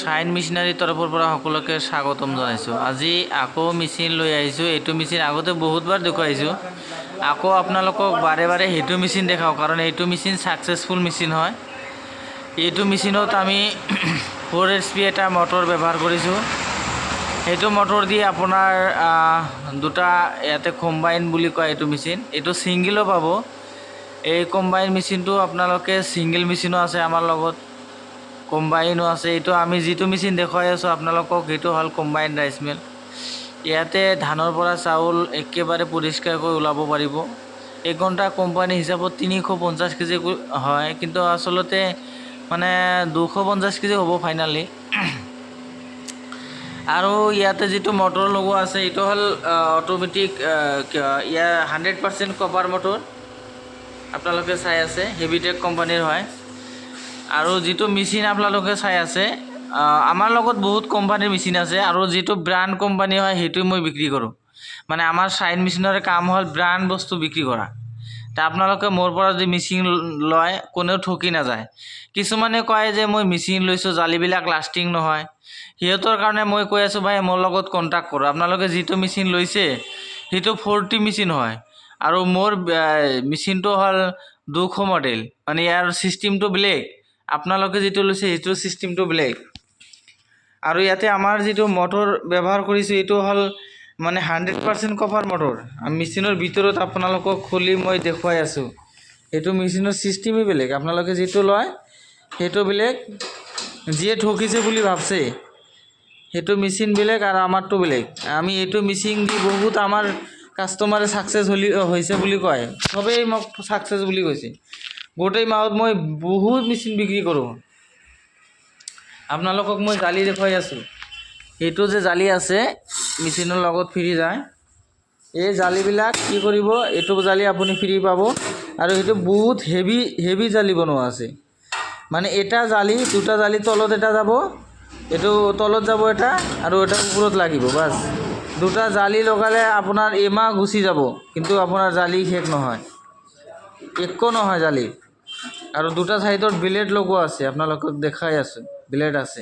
Shine machinery তৰফৰ পৰা সকলোকে স্বাগতম জনাইছোঁ। আজি আকৌ মেচিন লৈ আহিছোঁ। এইটো মেচিন আগতে বহুতবাৰ দেখুৱাইছোঁ, আকৌ আপোনালোকক বাৰে বাৰে সেইটো মেচিন দেখাওঁ, কাৰণ এইটো মেচিন ছাকচেছফুল মেচিন হয়। এইটো মেচিনত আমি 4 HP এটা মটৰ ব্যৱহাৰ কৰিছোঁ। সেইটো মটৰ দি আপোনাৰ দুটা ইয়াতে কম্বাইন বুলি কয় এইটো মেচিন। এইটো ছিংগলো পাব। এই কম্বাইন মেচিনটো আপোনালোকে ছিংগল মেচিনো আছে আমাৰ লগত, কম্বাইনো আছে। এইটো আমি যিটো মেচিন দেখুৱাই আছোঁ আপোনালোকক, সেইটো হ'ল কম্বাইন ৰাইচ মিল। ইয়াতে ধানৰ পৰা চাউল একেবাৰে পৰিষ্কাৰকৈ ওলাব পাৰিব। এক ঘণ্টা কোম্পানী হিচাপত 350 কেজি হয়, কিন্তু আচলতে মানে 250 কেজি হ'ব ফাইনালি। আৰু ইয়াতে যিটো মটৰ লগোৱা আছে এইটো হ'ল অটোমেটিক, ইয়াৰ 100% কপাৰ মটৰ আপোনালোকে চাই আছে, হেভিটেক কোম্পানীৰ হয়। আৰু যিটো মেচিন আপোনালোকে চাই আছে, আমাৰ লগত বহুত কোম্পানীৰ মেচিন আছে, আৰু যিটো ব্ৰাণ্ড কোম্পানী হয় সেইটো মই বিক্ৰী কৰোঁ। মানে আমাৰ শাইন মেচিনৰে কাম হ'ল ব্ৰাণ্ড বস্তু বিক্ৰী কৰা। তা আপোনালোকে মোৰ পৰা যদি মেচিন লয়, কোনেও ঠকি নাযায়। কিছুমানে কয় যে মই মেচিন লৈছোঁ, জালিবিলাক লাষ্টিং নহয়। সিহঁতৰ কাৰণে মই কৈ আছোঁ, ভাই মোৰ লগত কণ্টেক্ট কৰক। আপোনালোকে যিটো মেচিন লৈছে সেইটো 40 মেচিন হয়, আৰু মোৰ মেচিনটো হ'ল 200 মডেল। মানে ইয়াৰ ছিষ্টেমটো বেলেগ, আপোনালোকে যিটো লৈছে সেইটো ছিষ্টেমটো বেলেগ। আৰু ইয়াতে আমাৰ যিটো মটৰ ব্যৱহাৰ কৰিছোঁ এইটো হ'ল মানে 100% কপাৰ মটৰ। মেচিনৰ ভিতৰত আপোনালোকক খুলি মই দেখুৱাই আছোঁ। এইটো মেচিনৰ ছিষ্টেমেই বেলেগ, আপোনালোকে যিটো লয় সেইটো বেলেগ। যিয়ে ঠকিছে বুলি ভাবছে সেইটো মেচিন বেলেগ, আৰু আমাৰটো বেলেগ। আমি এইটো মেচিন দি বহুত আমাৰ কাষ্টমাৰে ছাকচেছ হৈছে বুলি কয়, চবেই মোক ছাকচেছ বুলি কৈছে। গোটেই মাহত মই বহুত মেচিন বিক্ৰী কৰোঁ। আপোনালোকক মই জালি দেখুৱাই আছোঁ। এইটো যে জালি আছে মেচিনৰ লগত ফ্ৰী যায়, এই জালিবিলাক কি কৰিব, এইটো জালি আপুনি ফ্ৰী পাব। আৰু সেইটো বহুত হেভি জালি বনোৱা আছে। মানে এটা জালি, দুটা জালি তলত এটা যাব, এইটো তলত যাব এটা, আৰু এটা ওপৰত লাগিব। বাছ দুটা জালি লগালে আপোনাৰ এমাহ গুচি যাব, কিন্তু আপোনাৰ জালি শেষ নহয়, একো নহয় জালি। আৰু দুটা ছাইডত ব্লেড লগোৱা আছে, আপোনালোকক দেখাই আছোঁ, ব্লেড আছে।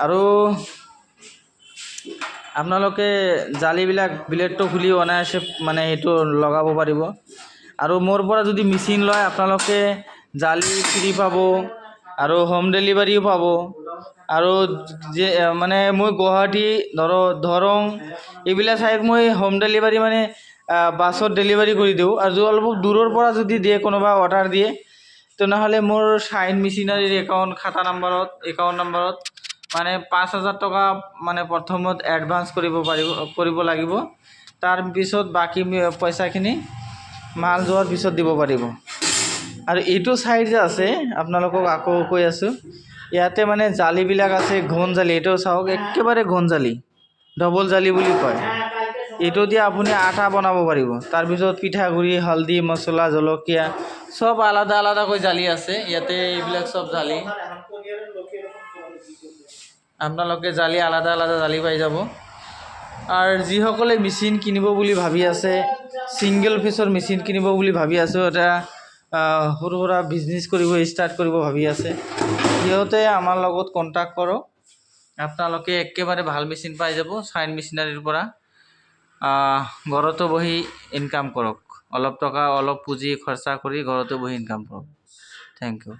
আৰু আপোনালোকে জালিবিলাক ব্লেডটো খুলি অনায়াসে মানে সেইটো লগাব পাৰিব। আৰু মোৰ পৰা যদি মেচিন লয় আপোনালোকে জালি ফ্ৰী পাব, আৰু হোম ডেলিভাৰীও পাব। আৰু যে মানে মই গুৱাহাটী দৰং এইবিলাক ঠাইত মই হোম ডেলিভাৰী মানে বাছত ডেলিভাৰী কৰি দিওঁ। আৰু অলপ দূৰৰ পৰা যদি দিয়ে, কোনোবা অৰ্ডাৰ দিয়ে, তেনেহ'লে মোৰ শাইন মেচিনাৰীৰ একাউণ্ট নম্বৰত মানে 5,000 টকা মানে প্ৰথমত এডভান্স কৰিব লাগিব। তাৰপিছত বাকী পইচাখিনি মাল যোৱাৰ পিছত দিব পাৰিব। আৰু এইটো ছাইড যে আছে, আপোনালোকক আকৌ কৈ আছোঁ, ইয়াতে মানে জালিবিলাক আছে, ঘন জালি। এইটো চাওক, একেবাৰে ঘন জালি, ডবল জালি বুলি কয়। এইটো দিয়ে আপুনি আটা বনাব পাৰিব। তাৰপিছত পিঠাগুড়ি, হালধি, মছলা, জলকীয়া চব আলাদা আলাদাকৈ জালি আছে ইয়াতে। এইবিলাক চব জালি, আপোনালোকে জালি আলাদা আলাদা জালি পাই যাব। আৰু যিসকলে মেচিন কিনিব বুলি ভাবি আছে, ছিংগল ফেচৰ মেচিন কিনিব বুলি ভাবি আছোঁ, এটা সৰু সুৰা বিজনেছ ষ্টাৰ্ট কৰিব ভাবি আছে, সিহঁতে আমাৰ লগত কণ্টেক্ট কৰক। আপোনালোকে একেবাৰে ভাল মেচিন পাই যাব শাইন মেচিনাৰীৰ পৰা। ঘৰতো বহি ইনকাম কৰক, অলপ টকা অলপ পুঁজি খৰচা কৰি ঘৰতো বহি ইনকাম কৰক। Thank U.